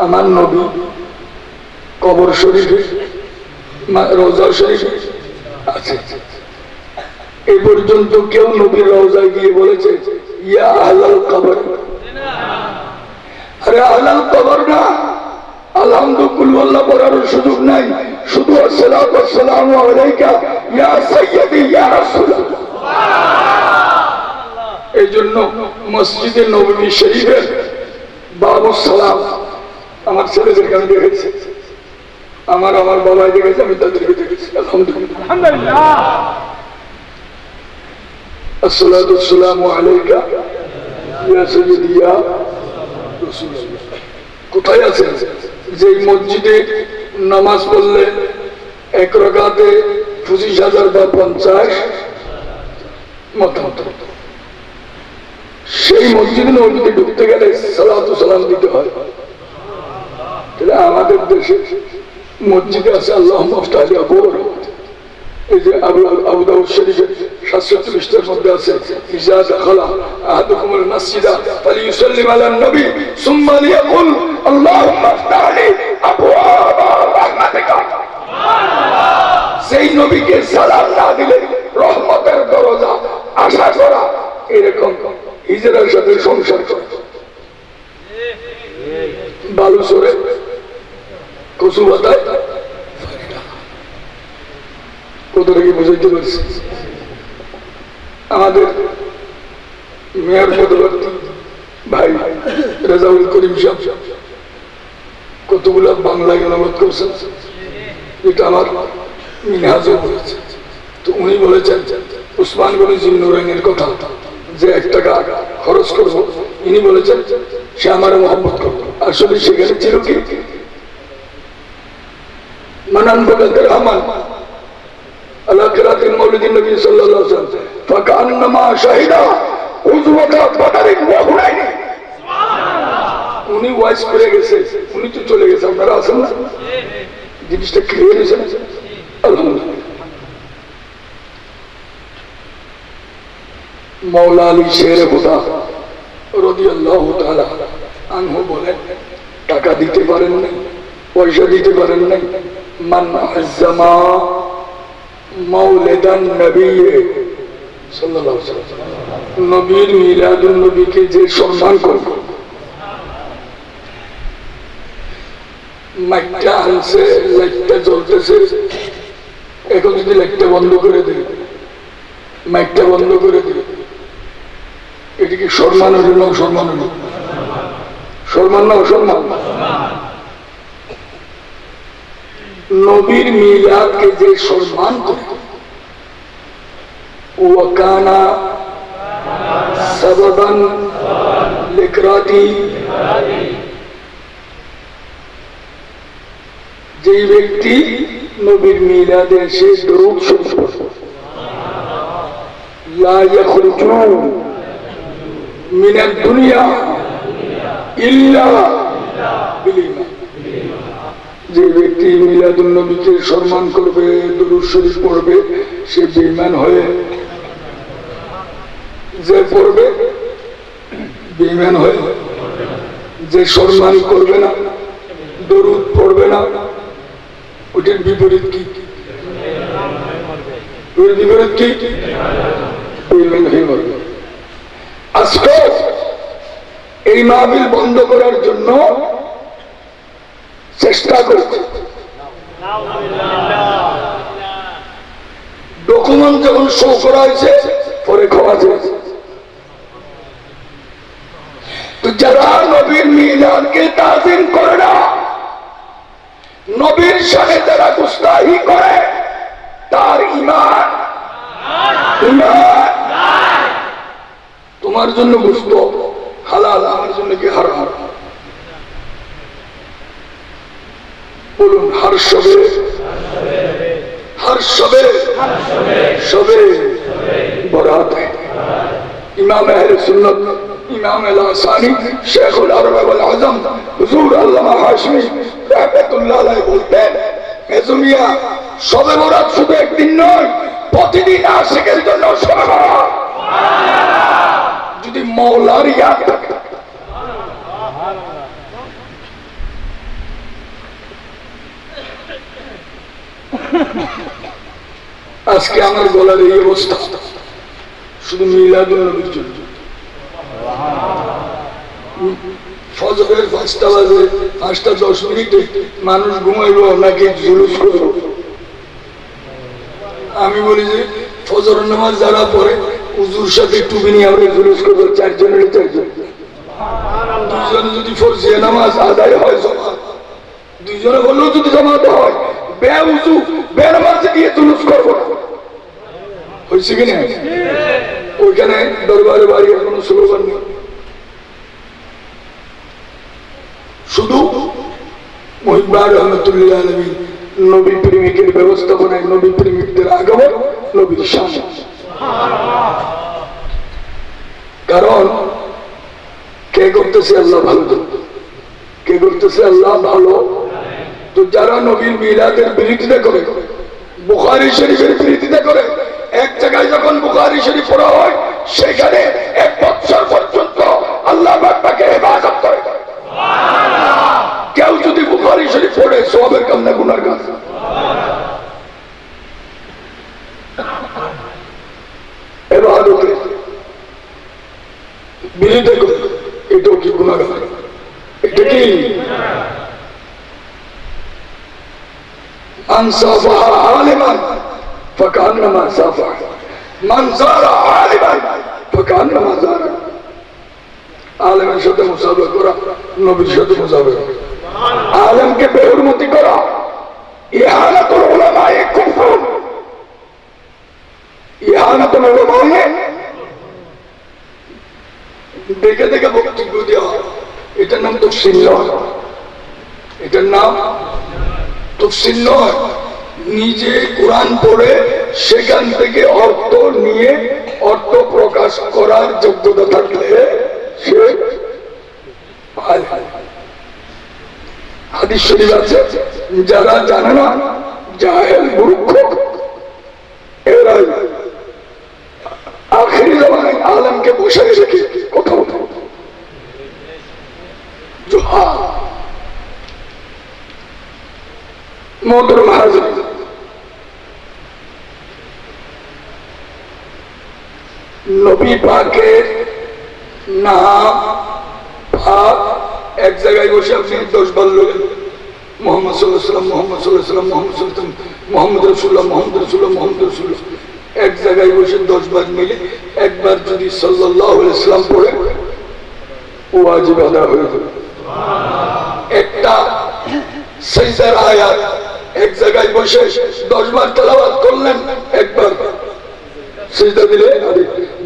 আমার নবী কবর শরীফে রওজা শরীফে আছে। এই পর্যন্ত কেউ নবীর রওজায় গিয়ে বলেছে ইয়া আহলাল কবর? আরে আহলাল কবর না, আলহামদুলিল্লাহ পড়ার সুযোগ নাই, শুধু আসসালাতু ওয়াসসালামু আলাইকা ইয়া সাইয়্যিদি ইয়া রাসূলুল্লাহ। এই জন্য মসজিদে নববী শরীফের বাবুস সালাম আমার ছেলেদেরকে আমি দেখেছি, আমার বাবাই দেখেছে, আমি তাদেরকে দেখেছি। আলহামদুলিল্লাহ। আসসালাতু ওয়াসসালামু আলাইকা ইয়া সাইয়্যিদি ইয়া রাসূলুল্লাহ। কোথায় আছেন? যে মসজিদে নামাজ পড়লে এক রাকাতে 25,000 বা 50 মত, সেই মসজিদে নবীতে ঢুকতে গেলে সালাতু সালাম দিতে হয়। তাহলে আমাদের দেশে মসজিদে আছে আল্লাহুম্মা আফতাহ আবওয়াব। এই যে আবু দাউদ শরীফের 740টার মধ্যে আছে ইজা দাখালা আহাদুকুমুল মাসজিদা ফালিয়ুসাল্লিম আলান নবী সুম্মা লিয়াকুল আল্লাহুম্মা আফতাহ লি আবওয়াব রাহমাতিকা। সুবহানাল্লাহ। সেই নবীকে সালাম না দিলে রহমতের দরজা আশা করা এরকম হিজরার সাথে সংসার করা। বালু সরে কচু বাতায় কতটাকে বুঝাইতে পারছি। আমাদের মেয়র পদবর্তী ভাই রেজাউল করিম সাহেব কতগুলো বাংলায় অনুবাদ করছেন, যেটা আমার মিনহাজও বলেছে। তো উনি বলেছেন উসমান গনি জিন্নুরাইনের কথা, যে 1 টাকা খরচ করবো, ইনি বলেছেন সে আমার মহব্বত করবো। আসলে সেখানে ছিল কি মানান বলাদের রহমান আলা কিরাতিল মাউলিদিন নবী সাল্লাল্লাহু আলাইহি ওয়াসাল্লাম ফাকান্নামা শাহিদা উযওয়াতা বাদরিন ওয়া হুনাইন। সুবহানাল্লাহ। উনি ওয়াজ করে গেছে, উনি তো চলে গেছে, আপনারা আছেন না? জিনিসটা ক্লিয়ার হয়েছে। আলহামদুলিল্লাহ। মৌলা আলী শের খুদা রাদিয়াল্লাহু তাআলা আনহু বলেন, টাকা দিতে পারেন নাই, পয়সা দিতে পারেন নাই, মান আযযামা মাওলিদান নবী সাল্লাল্লাহু আলাইহি ওয়াসাল্লাম, নবীর মিলাদুন নবীকে যে সম্মান করবে। মাইকটা আনছে, লাইটটা জ্বলতেছে, এখন যদি লাইটটা বন্ধ করে দেয়, মাইকটা বন্ধ করে দেয়, এটা কি সম্মান হলো না অসম্মান হলো? সম্মান না অসম্মান? নবীর মিলাদকে যে সম্মান করে, ওয়াকানা সাবাবান লিকরাতি, যেই ব্যক্তি নবীর মিলাদে এসে দরুদ শরীফ পড়ে, লা ইয়াখরুজু মিনাদ দুনিয়া ইল্লা বিল ঈমান। যে ব্যক্তি মিলাদুন নবীকে সম্মান করবে, দরুদ শরীফ পড়বে, সে বেঈমান হয়ে, যে পড়বে বেঈমান হয়ে, যে সম্মান করবে না, দরুদ পড়বে না, ওটার বিপরীত কি? ওর বিপরীত কি? বেঈমান হয়ে মরবে। আজকে এই মাহফিল বন্ধ করার জন্য চেষ্টা করছে, ডকুমেন্ট যখন শো করা হয়েছে পরে ক্ষমা চেয়েছে। তো যারা নবীর মিলাদকে তাজিম করে না, নবীর সাথে যারা গুস্তাহি করে, তার ঈমান তোমার জন্য গোশত হালাল, আমার জন্য কি হারাম? বলুন, হর শবে हर शबे बरात है। इमाम अहले सुन्नत इमाम अल-आसानी शेखुल अरब वल आज़म हुजूर अल्लामा हाशमी रहमतुल्लाह अलैहि बोलते हैं, মেজুমিয়া শবে বরাত শুধু একদিন নয়, প্রতিদিন আশিকের জন্য শবে বরাত। যদি মওলার ইয়াদ থাকে, আজকে আমার গলার এই অবস্থা শুধু মিলাদুন নবীর জন্য। ফজরের 5টা বাজে 5:10 মানুষ ঘুমাইব নাকি জুলুস করব? আমি বলি যে ফজর নামাজ যারা পড়ে হুজুর সাথে টুপি নিয়ে আমরা জুলুস করবো, 4 জনের 4 জন। 2 জন যদি ফরজিয়া নামাজ আদায় হয় জামাত, 2 জনে বললেও যদি জামাত হয়, বেউজু বেনামাজে গিয়ে জুলুস করবো না। হয়েছে কিনা? ওইখানে দরবারে বাড়ি কোনো স্লোগান নেই, শুধু মুহিব্বুর রহমাতুল্লাহ আলাইহি নবী প্রেমিকের ব্যবস্থাপনায় নবী প্রেমিকদের আগমন, নবীর শান। কারণ কে করতেছে? আল্লাহ ভালো। কে করতেছে? আল্লাহ ভালো। তো যারা নবীর মিলাদের বিরোধিতা করে, বুখারী শরীফের বিরোধিতা করে, এক জায়গায় যখন বুখারী শরীফ পড়া হয় সেখানে 1 বছর পর্যন্ত আল্লাহ তাকে হেফাজত করে। কেউ যদি বুখারী শরীফ পড়ে সওয়াবের কাম না গুনার কাজ। ইবাদতে বিরোধিতা করে, এটাও কি গুনাহগার? এটা কি? মান সাফাহা আলিমান ফাকান্নামা সাফাহা, মান যারা আলিমান ফাকান্নামা যারা। আলেমের সাথে মুসাফা করা, নবীর সাথে মুসাফা করা। আলেমকে বেহুরমতি করা ইহানাতুল উলামায়ে কুফর, ইহানাতুল উলামায়ে দেখে দেখে বক্তব্য দেওয়া, এটার নাম তাফসীর নয়। এটার নাম তাফসীর নয়। নিজে কোরআন পড়ে সেখান থেকে অর্থ নিয়ে অর্থ প্রকাশ করার যোগ্যতা থাকলে সে হাদিস শরীফ আছে, যারা জানে না জাহেল মূর্খ এরাই আখিরি জামানায় আলেমকে বসায় রেখে কথা বলে। মোহতরম হাজিরিন, নবী পাকের নাম পাক এক জায়গায় বসে আপনি 10 বার বললেন মুহাম্মদ সাল্লাল্লাহু আলাইহি ওয়াসাল্লাম, মুহাম্মদ সাল্লাল্লাহু আলাইহি ওয়াসাল্লাম, মুহাম্মদ সাল্লাল্লাহু আলাইহি ওয়াসাল্লাম, মুহাম্মদ রাসূলুল্লাহ, মুহাম্মদ রাসূলুল্লাহ, মুহাম্মদ রাসূলুল্লাহ। এক জায়গায় বসে 10 বার মিলে একবার যদি সাল্লাল্লাহু আলাইহি ওয়াসাল্লাম পড়ে ওয়াজিব আদা হয়ে যাবে। একটা সিজদার আয়াত এক জায়গায় বসে 10 বার তেলাওয়াত করলেন, একবার সিজদা দিলে,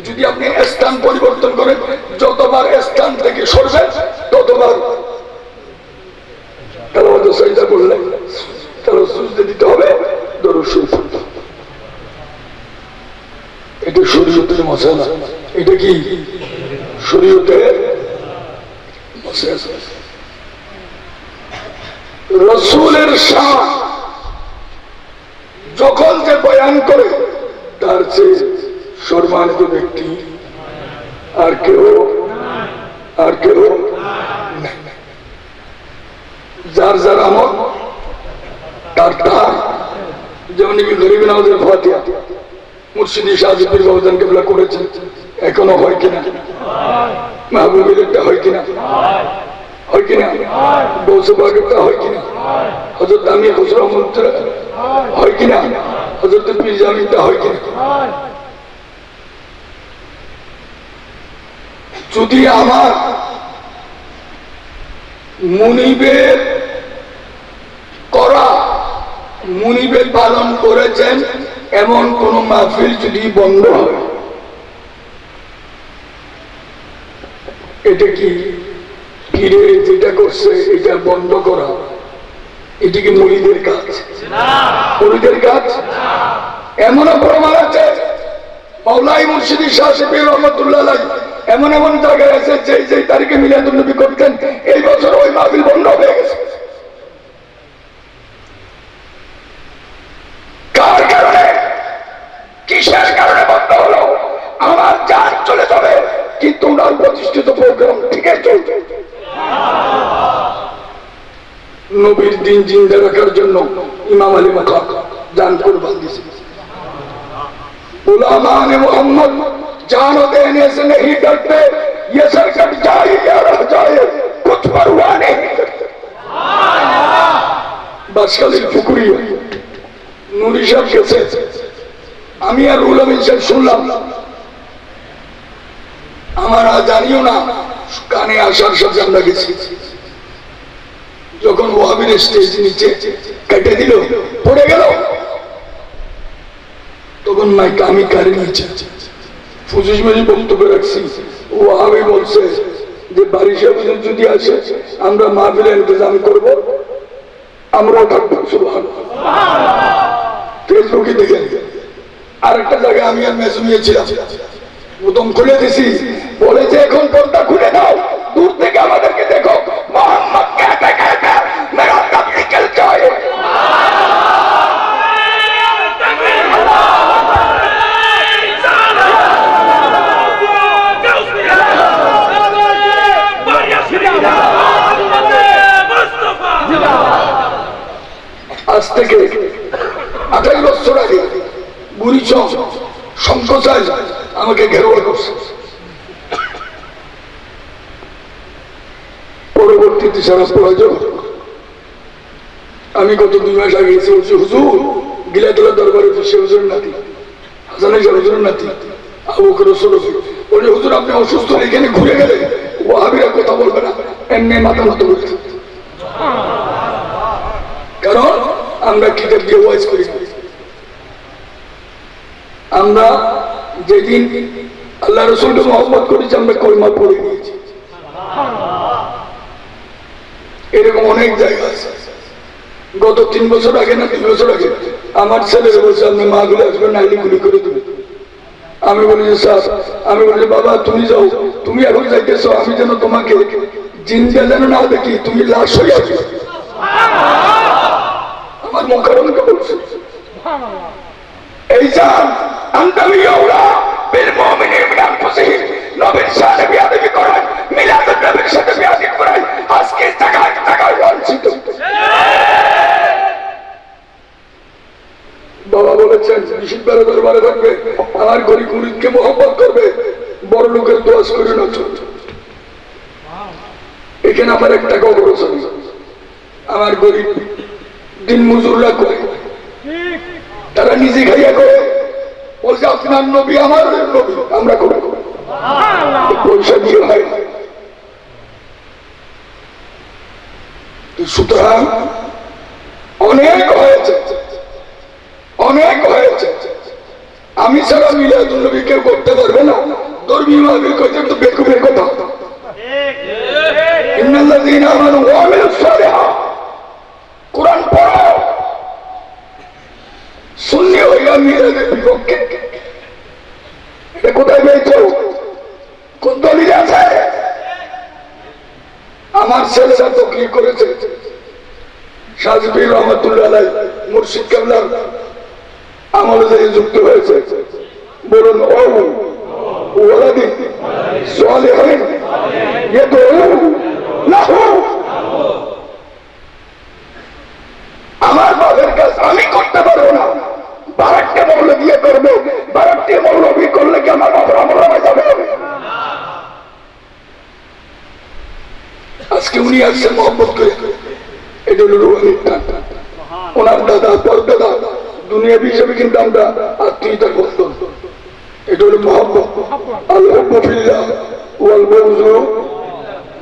যদি আপনি স্থান পরিবর্তন করেন, যতবার স্থান থেকে সরবেন ততবার তেলাওয়াত সিজদা করলেন, তাহলে সিজদা দিতে হবে দরুদ শরীফ। এটা শরীয়তের মশালা। এটা কি শরীয়তের মশালা? রাসূলের শান যখন যে বয়ান করে তার চেয়ে সম্মানিত ব্যক্তি আর কেউ নাই। যার যার আমল তার তার, যেমন গরিব নওয়াজের ফাতিহা মুর্শিদি শাহী পীর বাউজান কেবলা করেছেন, এখনো হয় কিনা? মাহবুবের একটা হয় কিনা? হয় কিনা? গৌসে পাকেরটা হয় কিনা? হযরত আমির খুসরো মুহম্মদ হয় কিনা? হযরত পীর জামিনটা হয় কিনা? যদি আমার মুনিবের করা, মুনিবের পালন করেছেন এমন কোন মাহফিল যদি বন্ধ হয়, এটা কি পীরে যেটা করছে এটা বন্ধ করা, এটি কি মুরিদের কাজ? মুরিদের কাজ? এমনও প্রমাণ আছে মাওলাই মুর্শিদি শাহী পীর রহমাতুল্লাহ আলাইহি এমন এমন জায়গায় আছে যে তারিখে মিলাদুন নবী করতেন, এই বছর ওই মাহফিল বন্ধ হয়ে গেছে। কার কারণে? কিসের কারণে বন্ধ হলো? আমার জান চলে যাবে, কিন্তু ওনার প্রতিষ্ঠিত প্রোগ্রাম ঠিকই চলছে। নবীর দিন জিন্দা রাখার জন্য ইমাম আলী মাকাম जान कुर्बान दी। उलमा ने मोहम्मद जान देने से नहीं डरते, ये सर कट जाए या रह जाए कुछ परवाह नहीं करते। बस खाली फुकरी নুরি সাহেব গেছে, আমি আর রুল আমিন সাহেব শুনলাম, আমার জানিও না কানে আসার সাথে আমরা গেছি। যখন ওয়াহাবির স্টেজ নিচে কেটে দিল পড়ে গেল, তখন মাইক আমি কারে নিচে ফুজুজ মেজি বক্তব্য রাখছি। ওয়াহাবি বলছে যে বাড়ি সাহেব যদি আসে আমরা মাহফিলের ইন্তজাম করব, আমরাও থাকবো। সুবহানাল্লাহ, ফেসবুকে দেখে। আরেকটা জায়গায় আমি আর মেসুমিয়েছিলাম, প্রথম খুলে দিছি, বলেছে এখন পর্দা খুলে দাও, দূর থেকে আমাদেরকে দেখো। মোহাম্মদ कहते कहते मेरा दम निकल जाए। আজ থেকে 28 বছর আগে বুড়িচং সংকোচায় আমাকে ঘেরোয়া করছে। পরবর্তীতে সারা প্রয়োজন আমি গত 2 মাস আগে এসে বলছি, হুজুর গিলাতলা দরবারে সে হুজুর নাতি হাসান হুজুরের নাতি আবু বকর সরফি বলে, হুজুর আপনি অসুস্থ এখানে ঘুরে গেলে ওয়াহাবিরা কথা বলবে না, এমনি মাথা নত করছে। কারণ আমরা কিতাব দিয়ে ওয়াজ করি না। আমরা যেদিন আল্লাহ রাসূলকে মহব্বত করেছি আমরা কলমা পড়ে নিয়েছি। এরকম অনেক জায়গা আছে। গত 3 বছর আগে না 2 বছর আগে আমার ছেলের বলছে আপনি মাহফিলে আসবেন নাইলে গুলি করে দেবেন। আমি বলি যে স্যার, আমি বলি বাবা তুমি যাও, তুমি এখন যাইতেছো, আমি যেন তোমাকে জিন্দা যেন না দেখি, তুমি লাশ হয়ে আসবে। আমার মুখারমকে বলছে এই যান আনতামি ইয়াউলা বিল মুমিনিন মিন আনফুসিহিম, নবীর সাথে বিয়াদবি করেন, মিলাদুন নবীর সাথে বিয়াদবি করেন, আজকে জায়গায় জায়গায় লাঞ্ছিত। বাবা বলেছেন বিশুদ্ধ দরবারে থাকবে, আমার গরিব মুরিদকে মহব্বত করবে, বড় লোকের দোয়াজ করে না। এখানে আমার একটা খবর আছে, আমার গরিব দিন মজুররা করে, তারা নিজে খাইয়া করে বলছে আপনার নবী আমার নবী, আমরা করে পয়সা দিয়ে হয়। সুতরাং অনেক হয়েছে, অনেক হয়েছে। আমি ছাড়া মিলাদুন নবী কেউ করতে পারবে না। ধর্মীয় মাহফিল করতে তো বেকুবের কথা। ইন্নাল্লাযীনা আমানু ওয়া আমিলুস সালিহাত, কোরআন পড়ো, সুন্নি হইয়া মিলাদের বিপক্ষে। এটা কোথায় পেয়েছো? কোন দলিল আছে? আমার ছেলেরা তো কি করেছে, শাহজাবি রহমাতুল্লাহ আলাইহি মুর্শিদ কেবলার আমলে যে যুক্ত হয়েছে, বলুন ও ওয়ালাদি সালিহিন ইয়াদউ লাহু। আমার বাবার কাজ আমি করতে পারবো না, বারাককে মৌলবি দিয়ে করবে, বারাককে মৌলবি করলে কি আমার বাবার আমল হয়ে যাবে? আজকে উনি আসছেন মহব্বত করে, এটা হল রুহানি টান। ওনার দাদা পরদাদা দুনিয়াবি হিসেবে কিন্তু আমরা আত্মীয়তা করতাম। এটা হল মহব্বত, আল হুব্বু ফিল্লাহ ওয়াল বুগযু।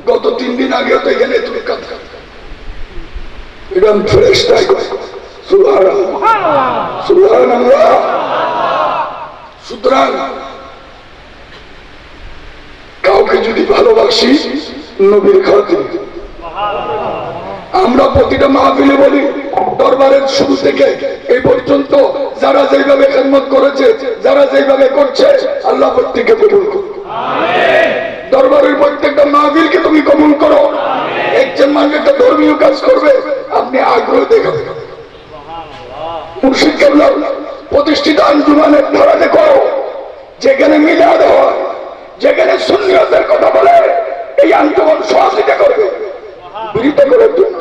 গত 3 দিন আগে তো এখানে তুমি কথা এটা ফ্রেশ টাই করে। সুবহানাল্লাহ সুবহানাল্লাহ। সুতরাং কাউকে যদি ভালোবাসি নবীর খাতিরে, আমরা প্রতিটা মাহফিলে বলি দরবারের শুরু থেকে এই পর্যন্ত যারা যেভাবে খেদমত করেছে, যারা যেভাবে করছে, আল্লাহ প্রত্যেককে কবুল করুন। দরবারের প্রত্যেকটা মাহফিলকে তুমি কবুল করো। একজন মানুষ একটা ধর্মীয় কাজ করবে, আপনি আগ্রহ দেখাবেন। মুর্শিদ কেবলা প্রতিষ্ঠিত আঞ্জুমানের ধরনে করো, যেখানে মিলাদ হয়, যেখানে সুন্নিয়তের কথা বলে, এই আঞ্জুমান সহযোগিতা করবে বিরোধিতা করার জন্য।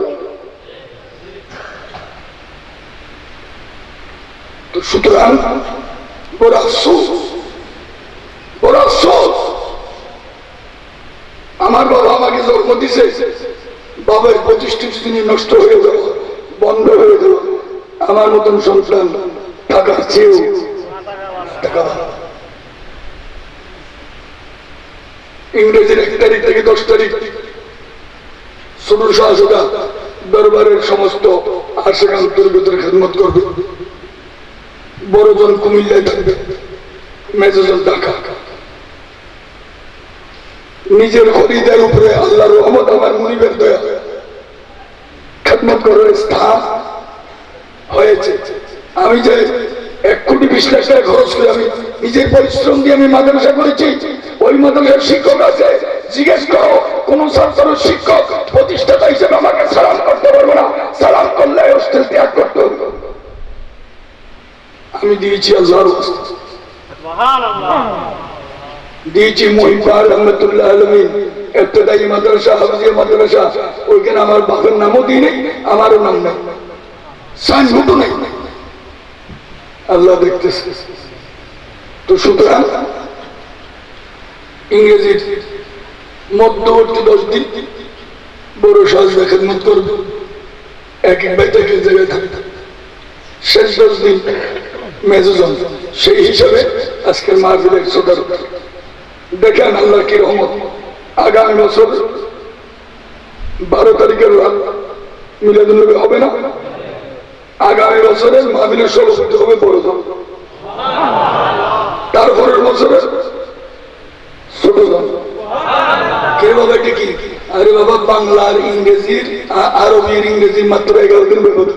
সুতরাং বড় আফসোস, বড় আফসোস। আমার বাবা আমাকে জন্ম দিছে, বাবার প্রতিষ্ঠিত তিনি নষ্ট হয়ে গেল, বন্ধ হয়ে গেল। আমার মতন সন্তান টাকার চেয়েও টাকা। ইংরেজির 1 তারিখ থেকে 10 তারিখ ছোট শাহসুদা দরবারের সমস্ত আশেখ আন্তর্গতের খেদমত করবে। বড়জন কুমিল্লায় থাকবে, মেজজন ঢাকা। নিজের খরিদের উপরে আল্লাহর রহমত, আমার মুনিবের দয়া, খেদমত করার স্থান হয়েছে। আমি যে 1 কোটি 20 লাখ টাকা খরচ করে আমি নিজের পরিশ্রম দিয়ে আমি মাদ্রাসা করেছি, ওই মাদ্রাসার শিক্ষক আছে, জিজ্ঞেস করো কোন ছাত্র শিক্ষক প্রতিষ্ঠাতা হিসেবে আমাকে সালাম করতে পারবো না। সালাম করলে হোস্টেল ত্যাগ করতে হবে। আমি দিয়েছি আল্লাহর দিয়েছি মহিপার রহমতুল্লাহ আলমিন ইবতেদায়ী মাদ্রাসা, হাফিজিয়া মাদ্রাসা। ওইখানে আমার বাপের নামও দিই নেই, আমারও নাম নেই, সাইনবোর্ডও নেই। আল্লাহ দেখতেছে। তো সুতরাং ইংরেজির মধ্যবর্তী 10 দিন বড় সাজদা খেদমত করবে, এক এক বাইতে এক জায়গায় থাকবে। শেষ 10 দিন মেজজন। সেই হিসাবে আজকের মাহফিলের সদর দেখেন আল্লাহ কি রহমত। আগামী বছর 12 তারিখের রাত মিলাদুন্নবী হবে না? আগামী বছরের মাহফিলের সভাপতি হবে বড়জন, তারপরের বছরের ছোটজন। কে বাবা এটা কি? আরে বাবা, বাংলার ইংরেজির আরবির ইংরেজির মাত্র 11 দিন বেরোবে,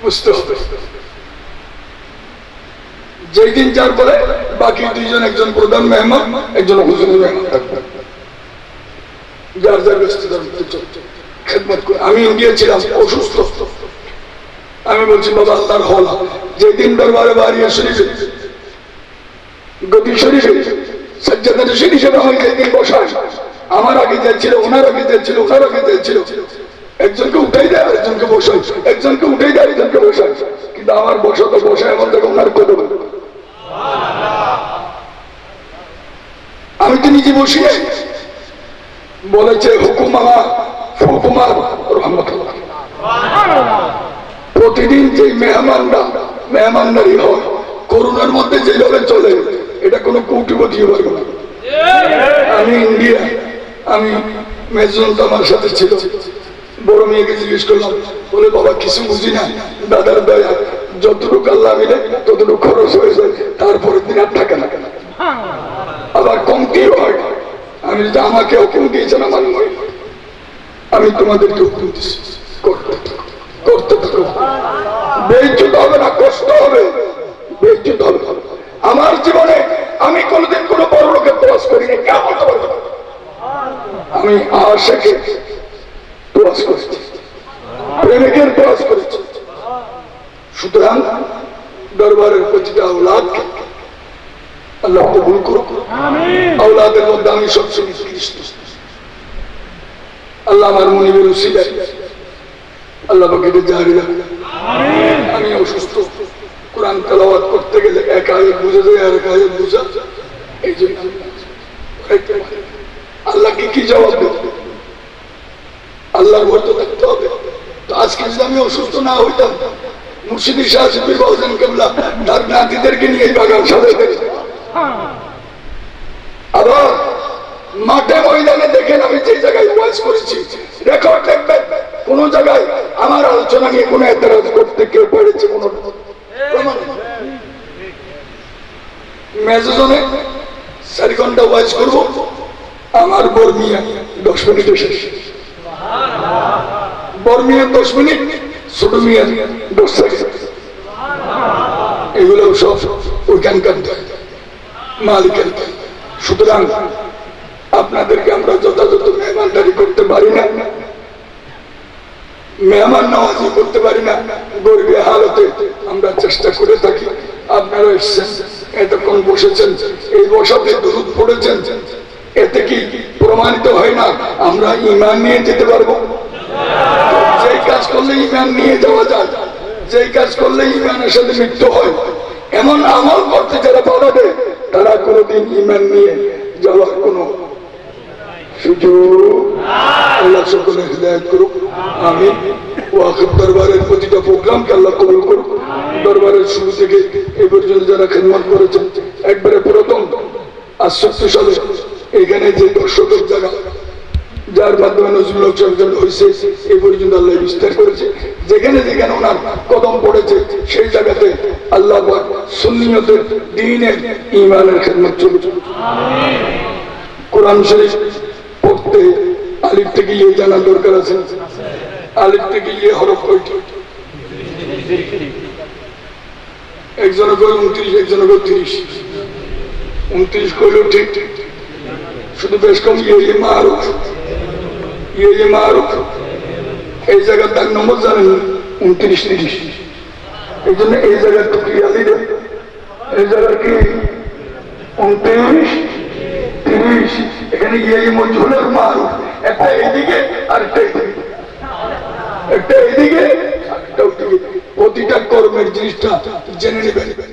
বুঝতে হবে। যেই দিন যার পরে বাকি 2 জন, একজন প্রধান মেহমান, একজন হুজুর মেহমান থাকবে, যার যার ব্যস্ততার মধ্যে চলছে খেদমত করে। আমি গিয়েছিলাম অসুস্থ, আমি বলছি বাবা আল্লাহর হল, যেদিন দরবারে বাড়িয়ে শরীফে গতি শরীফে সজ্জাদের শরীফ হিসেবে আমি যেদিন বসাই, আমার আগে যাচ্ছিল, ওনার আগে যাচ্ছিল, ওনার আগে যাচ্ছিল, একজনকে উঠাই দেয় একজনকে বসাই, একজনকে উঠাই দেয় একজনকে বসাই। কিন্তু আমার বসা তো বসায় এমন দেখো ওনার কত, আমি তো নিজে বসি নাই। বলেছে হুকুম আমার হুকুমার রহমতুল্লাহ। প্রতিদিন যে মেহমানদারি হয় করোনার মধ্যে যেভাবে চলে, এটা কোনো কৌটিপতি পারবে না। আমি ইন্ডিয়া, আমি মেজজন তো আমার সাথে ছিল, বড় মেয়েকে জিজ্ঞেস করলাম, বলে বাবা কিছু বুঝি না, দাদার দয়া যতটুকু আল্লাহ মিলে ততটুকু খরচ হয়ে যায়, তারপরের দিন আর টাকা লাগে না, আবার কমতি হয়। আমি যদি আমাকে হুকুম দিয়েছেন আমার নয়, আমি তোমাদেরকে হুকুম দিচ্ছি, করতে থাকো, করতে থাকো। বেইজ্জত হবে না, কষ্ট হবে, বেইজ্জত হবে। আমার জীবনে আমি কোনোদিন কোনো বড় লোকের তোয়াজ করিনি, কে বলতে পারবে? আমি আশাকে তোয়াজ করেছি, প্রেমিকের তোয়াজ করেছি। সুতরাং দরবারের প্রতিটা আওলাদকে আল্লাহ কবুল করুক। আওলাদের মধ্যে আমি সবচেয়ে নিকৃষ্ট। আল্লাহ আমার মুনিবের উসিলায় আল্লাহ পাকে জারি রাখুন। আমি অসুস্থ, কোরআন তেলাওয়াত করতে গেলে এক আয়াত বুঝে যায় আর এক আয়াত বুঝা, এই জন্য আল্লাহকে কি জবাব দেব? আল্লাহর ভয় তো থাকতে হবে। তো আজকে যদি আমি অসুস্থ না হইতাম, মুর্শিদি শাহ শিবির বাউজান কেবলা তার নাতিদেরকে নিয়ে এই বাগান সাজাতে, আবার মাঠে ময়দানে দেখেন আমি যে জায়গায় ওয়াজ করেছি, রেকর্ড দেখবেন, কোন জায়গায় আমার আলোচনা নিয়ে কোন এতরাজ করতে কেউ পেরেছে কোন প্রমাণ? মেজজনে 4 ঘন্টা ওয়াজ করব, আমার বর্মিয়া 10 মিনিটে শেষ। বর্মিয়া 10 মিনিট, ছোট মিয়া 10 সেকেন্ড। এগুলো সব ওইখানকার মালিকের। সুতরাং আপনাদেরকে আমরা যথাযথ মেহমানদারি করতে পারি না, মেহমান নওয়াজি করতে পারি না, গরিবে হালতে আমরা চেষ্টা করে থাকি। আপনারা এসছেন, এতক্ষণ বসেছেন, এই বসাতে দুরূদ পড়েছেন, এতে কি প্রমাণিত হয় না আমরা ঈমান নিয়ে যেতে পারবো? যে কাজ কাজ করলে ঈমান নিয়ে যাওয়া যায়, যেই কাজ করলে ঈমানের সাথে মৃত্যু হয়, এমন আমল করতে যারা পারবে তারা কোনোদিন ঈমান নিয়ে যাওয়ার কোনো সুযোগ। আল্লাহ সকলে হিদায়াত করুক, আমিন। ওয়াকিব দরবারের প্রতিটা প্রোগ্রামকে আল্লাহ কবুল করুক। দরবারের শুরু থেকে এই পর্যন্ত যারা খেদমত করেছেন, একবারে প্রথম 68 সালে এখানে যে দর্শকের জায়গা, যার মাধ্যমে নজরুল হক হয়েছে, এই পর্যন্ত আল্লাহ বিস্তার করেছে। যেখানে যেখানে ওনার কদম পড়েছে সেই জায়গাতে আল্লাহ সুন্নিয়তের, দ্বীনের, ঈমানের খেদমত চলছে। কোরআন শরীফ পড়তে আলিফ থেকে ইয়ে জানার দরকার আছে। আলিফ থেকে ইয়ে হরফ কয়টি? একজনে কইল 29, একজনে কইল 30। 29 কইল ঠিক, শুধু বেশ কম ইয়ে মারুফ, ইয়ে মারুফ। এই জায়গার তার নম্বর জানেন 29, 30। এই জন্য এই জায়গার তো কি আলি দেয়, এই জায়গার কি 29, 30। এখানে ইয়ে মজহুলের মারুফ, একটা এইদিকে আর একটা এইদিকে, একটা এইদিকে একটা ওইদিকে। প্রতিটা কর্মের জিনিসটা জেনে নেবেন।